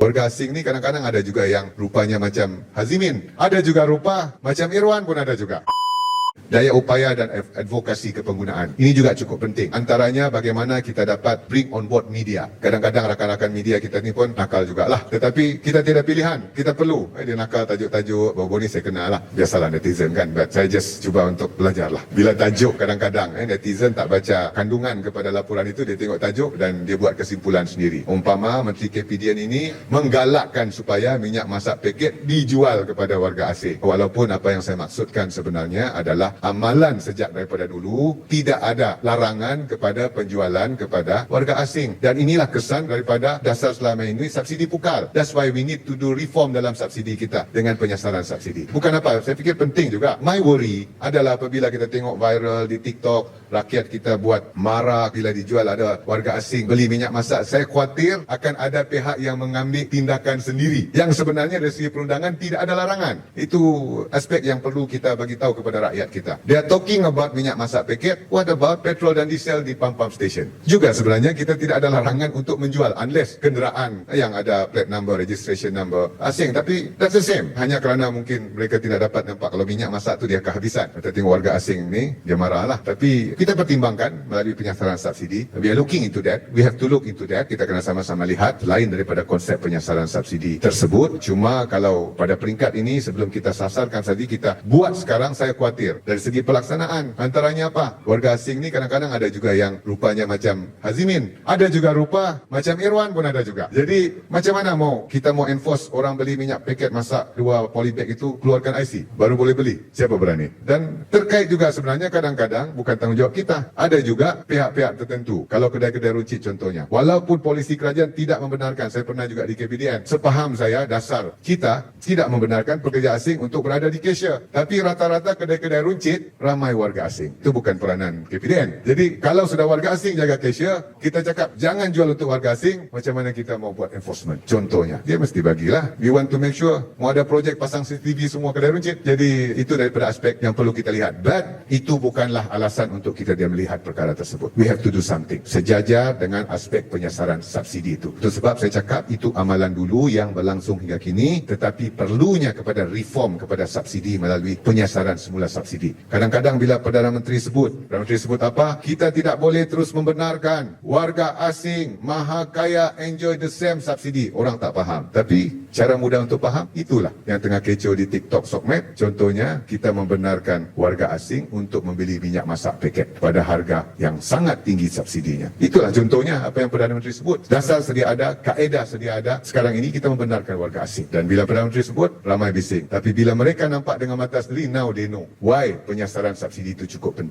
Warga asing ni kadang-kadang ada juga yang rupanya macam Hazimin. Ada juga rupa macam Irwan pun ada juga. Daya upaya dan advokasi kepenggunaan. Ini juga cukup penting. Antaranya bagaimana kita dapat bring on board media. Kadang-kadang rakan-rakan media kita ni pun nakal jugalah. Tetapi kita tidak pilihan. Kita perlu. Dia nakal tajuk-tajuk. Baru ni saya kenal lah. Biasalah netizen kan. But saya just cuba untuk belajar lah. Bila tajuk kadang-kadang netizen tak baca kandungan kepada laporan itu. Dia tengok tajuk dan dia buat kesimpulan sendiri. Umpama Menteri KPDN ini menggalakkan supaya minyak masak paket dijual kepada warga asing. Walaupun apa yang saya maksudkan sebenarnya adalah amalan sejak daripada dulu tidak ada larangan kepada penjualan kepada warga asing, dan inilah kesan daripada dasar selama ini subsidi pukal. That's why we need to do reform dalam subsidi kita dengan penyasaran subsidi. Bukan apa, saya fikir penting juga. My worry adalah apabila kita tengok viral di TikTok, rakyat kita buat marah bila dijual ada warga asing beli minyak masak. Saya khawatir akan ada pihak yang mengambil tindakan sendiri yang sebenarnya dari segi perundangan tidak ada larangan. Itu aspek yang perlu kita bagi tahu kepada rakyat kita. They are talking about minyak masak paket. What about petrol dan diesel di pump-pump station? Juga sebenarnya kita tidak ada larangan untuk menjual unless kenderaan yang ada plate number, registration number asing. Tapi that's the same. Hanya kerana mungkin mereka tidak dapat nampak kalau minyak masak tu dia kehabisan. Kita tengok warga asing ni, dia marahlah. Tapi kita pertimbangkan melalui penyasaran subsidi. We are looking into that. We have to look into that. Kita kena sama-sama lihat lain daripada konsep penyasaran subsidi tersebut. Cuma kalau pada peringkat ini sebelum kita sasarkan tadi kita buat sekarang, saya khawatir dari segi pelaksanaan. Antaranya apa? Warga asing ni kadang-kadang ada juga yang rupanya macam Hazimin. Ada juga rupa macam Irwan pun ada juga. Jadi macam mana kita mau enforce orang beli minyak paket masak 2 polybag itu keluarkan IC baru boleh beli? Siapa berani? Dan terkait juga sebenarnya kadang-kadang bukan tanggungjawab kita. Ada juga pihak-pihak tertentu. Kalau kedai-kedai runcit contohnya. Walaupun polisi kerajaan tidak membenarkan, saya pernah juga di KPDN. Sepaham saya dasar kita tidak membenarkan pekerja asing untuk berada di cashier. Tapi rata-rata kedai-kedai runcit ramai warga asing. Itu bukan peranan KPDN. Jadi kalau sudah warga asing jaga cashier, kita cakap jangan jual untuk warga asing, macam mana kita mau buat enforcement? Contohnya, dia mesti bagilah. We want to make sure mau ada projek pasang CCTV semua kedai runcit. Jadi itu daripada aspek yang perlu kita lihat. But itu bukanlah alasan untuk kita dia melihat perkara tersebut. We have to do something. Sejajar dengan aspek penyasaran subsidi itu. Itu sebab saya cakap itu amalan dulu yang berlangsung hingga kini, tetapi perlunya kepada reform kepada subsidi melalui penyasaran semula subsidi. Kadang-kadang bila Perdana Menteri sebut apa? Kita tidak boleh terus membenarkan warga asing maha kaya enjoy the same subsidi. Orang tak faham. Tapi cara mudah untuk faham, itulah yang tengah kecoh di TikTok Sokmed. Contohnya, kita membenarkan warga asing untuk membeli minyak masak paket pada harga yang sangat tinggi subsidinya. Itulah contohnya apa yang Perdana Menteri sebut. Dasar sedia ada, kaedah sedia ada. Sekarang ini kita membenarkan warga asing. Dan bila Perdana Menteri sebut, ramai bising. Tapi bila mereka nampak dengan mata sendiri, now they know why penyasaran subsidi itu cukup penting.